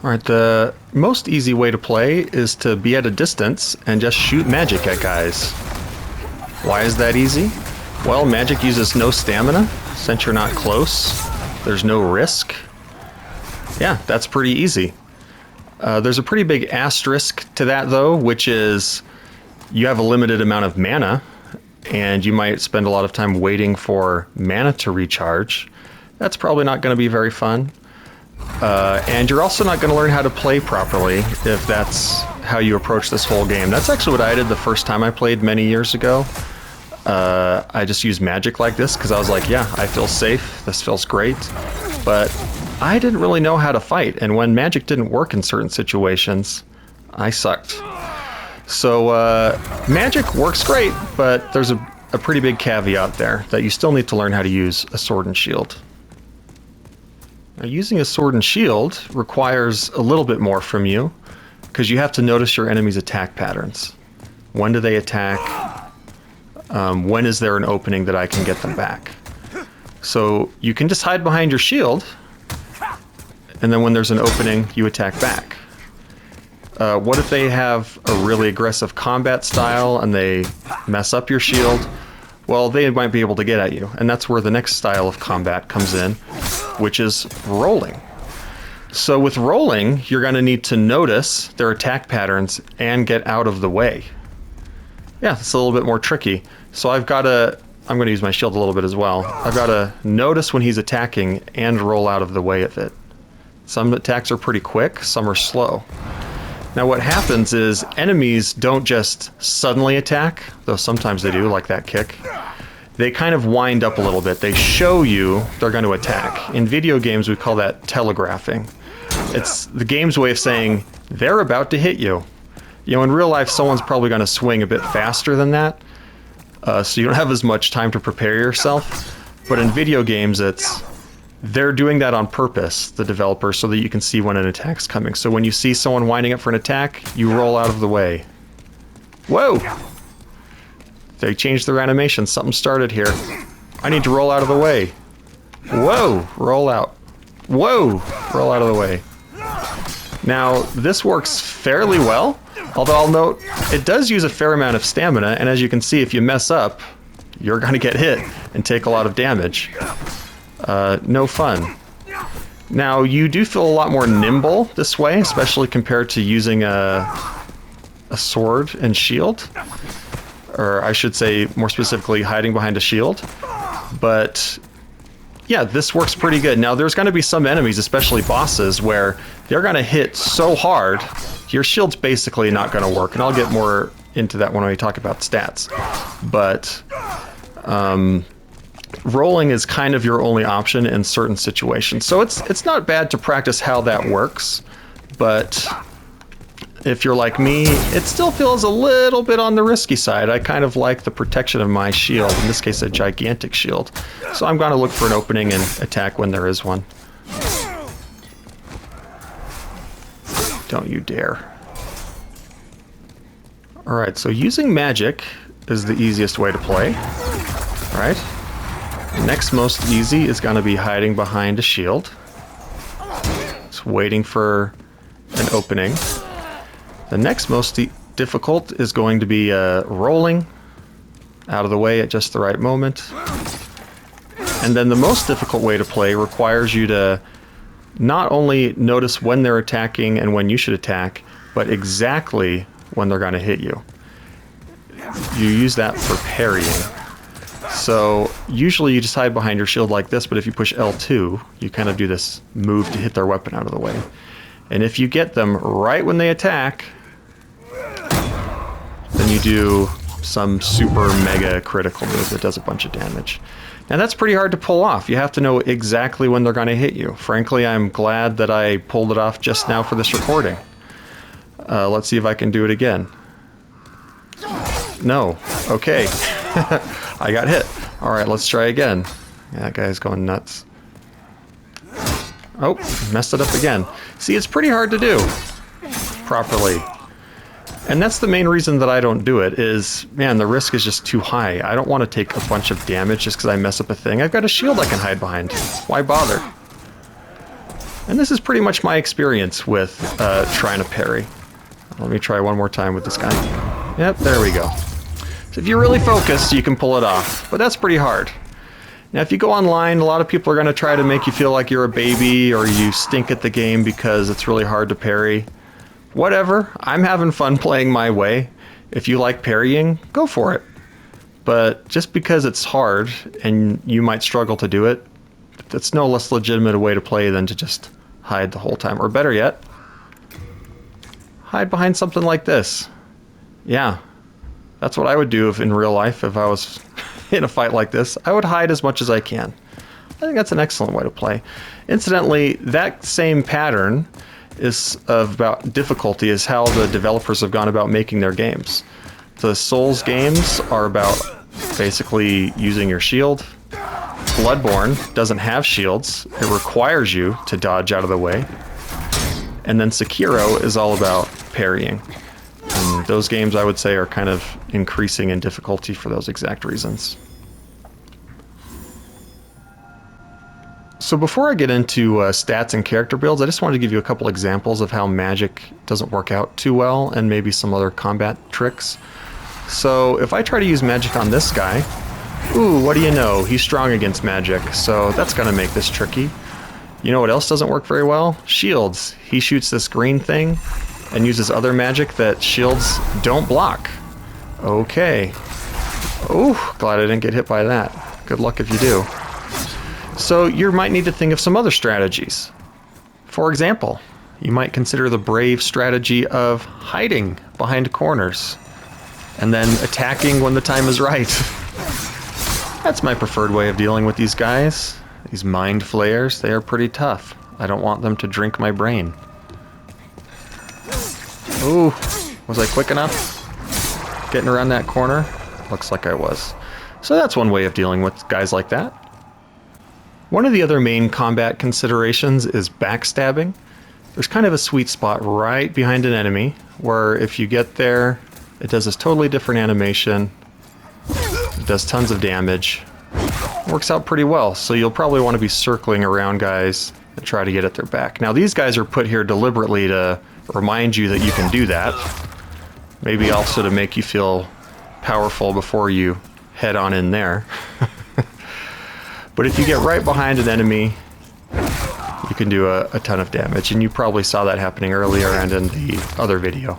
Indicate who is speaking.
Speaker 1: Alright, the most easy way to play is to be at a distance and just shoot magic at guys. Why is that easy? Well, magic uses no stamina, since you're not close. There's no risk. Yeah, that's pretty easy. There's a pretty big asterisk to that, though, which is you have a limited amount of mana, and you might spend a lot of time waiting for mana to recharge. That's probably not going to be very fun. And you're also not going to learn how to play properly if that's how you approach this whole game. That's actually what I did the first time I played many years ago. I just used magic like this because I was like, yeah, I feel safe, this feels great. But I didn't really know how to fight, and when magic didn't work in certain situations, I sucked. So magic works great, but there's a pretty big caveat there, that you still need to learn how to use a sword and shield. Now, using a sword and shield requires a little bit more from you, because you have to notice your enemy's attack patterns. When do they attack? When is there an opening that I can get them back? So you can just hide behind your shield, and then when there's an opening, you attack back. What if they have a really aggressive combat style and they mess up your shield? Well, they might be able to get at you, and that's where the next style of combat comes in, which is rolling. So with rolling, you're going to need to notice their attack patterns and get out of the way. Yeah, it's a little bit more tricky. So I'm going to use my shield a little bit as well. I've got to notice when he's attacking and roll out of the way of it. Some attacks are pretty quick, some are slow. Now what happens is enemies don't just suddenly attack, though sometimes they do, like that kick. They kind of wind up a little bit. They show you they're going to attack. In video games, we call that telegraphing. It's the game's way of saying they're about to hit you. You know, in real life, someone's probably going to swing a bit faster than that, so you don't have as much time to prepare yourself. But in video games, they're doing that on purpose, the developer, so that you can see when an attack's coming. So when you see someone winding up for an attack, you roll out of the way. Whoa! They changed their animation. Something started here. I need to roll out of the way. Whoa! Roll out. Whoa! Roll out of the way. Now, this works fairly well, although I'll note it does use a fair amount of stamina, and as you can see, if you mess up, you're going to get hit and take a lot of damage. No fun. Now, you do feel a lot more nimble this way, especially compared to using a sword and shield. Or I should say, more specifically, hiding behind a shield. But yeah, this works pretty good. Now, there's going to be some enemies, especially bosses, where they're going to hit so hard, your shield's basically not going to work. And I'll get more into that when we talk about stats. But rolling is kind of your only option in certain situations. So it's not bad to practice how that works, but if you're like me, it still feels a little bit on the risky side. I kind of like the protection of my shield, in this case a gigantic shield. So I'm going to look for an opening and attack when there is one. Don't you dare. Alright, so using magic is the easiest way to play. Alright. Next most easy is going to be hiding behind a shield. Just waiting for an opening. The next most difficult is going to be rolling out of the way at just the right moment. And then the most difficult way to play requires you to not only notice when they're attacking and when you should attack, but exactly when they're going to hit you. You use that for parrying. So usually you just hide behind your shield like this, but if you push L2, you kind of do this move to hit their weapon out of the way. And if you get them right when they attack, then you do some super mega critical move that does a bunch of damage. Now that's pretty hard to pull off. You have to know exactly when they're going to hit you. Frankly, I'm glad that I pulled it off just now for this recording. Let's see if I can do it again. No. Okay. I got hit. Alright, let's try again. Yeah, that guy's going nuts. Oh, messed it up again. See, it's pretty hard to do properly. And that's the main reason that I don't do it, is, man, the risk is just too high. I don't want to take a bunch of damage just because I mess up a thing. I've got a shield I can hide behind. Why bother? And this is pretty much my experience with trying to parry. Let me try one more time with this guy. Yep, there we go. So if you're really focused, you can pull it off, but that's pretty hard. Now, if you go online, a lot of people are going to try to make you feel like you're a baby or you stink at the game because it's really hard to parry. Whatever, I'm having fun playing my way. If you like parrying, go for it. But just because it's hard and you might struggle to do it, that's no less legitimate a way to play than to just hide the whole time. Or better yet, hide behind something like this. Yeah, that's what I would do if in real life if I was in a fight like this. I would hide as much as I can. I think that's an excellent way to play. Incidentally, that same pattern is about difficulty is how the developers have gone about making their games. The Souls games are about basically using your shield. Bloodborne doesn't have shields. It requires you to dodge out of the way. And then Sekiro is all about parrying. And those games, I would say, are kind of increasing in difficulty for those exact reasons. So before I get into stats and character builds, I just wanted to give you a couple examples of how magic doesn't work out too well, and maybe some other combat tricks. So if I try to use magic on this guy, ooh, what do you know? He's strong against magic, so that's going to make this tricky. You know what else doesn't work very well? Shields. He shoots this green thing and uses other magic that shields don't block. Okay. Ooh, glad I didn't get hit by that. Good luck if you do. So you might need to think of some other strategies. For example, you might consider the brave strategy of hiding behind corners and then attacking when the time is right. That's my preferred way of dealing with these guys. These mind flayers, they are pretty tough. I don't want them to drink my brain. Ooh, was I quick enough? Getting around that corner? Looks like I was. So that's one way of dealing with guys like that. One of the other main combat considerations is backstabbing. There's kind of a sweet spot right behind an enemy where if you get there, it does this totally different animation. It does tons of damage. Works out pretty well, so you'll probably want to be circling around guys and try to get at their back. Now these guys are put here deliberately to remind you that you can do that. Maybe also to make you feel powerful before you head on in there. But if you get right behind an enemy, you can do a ton of damage, and you probably saw that happening earlier and in the other video.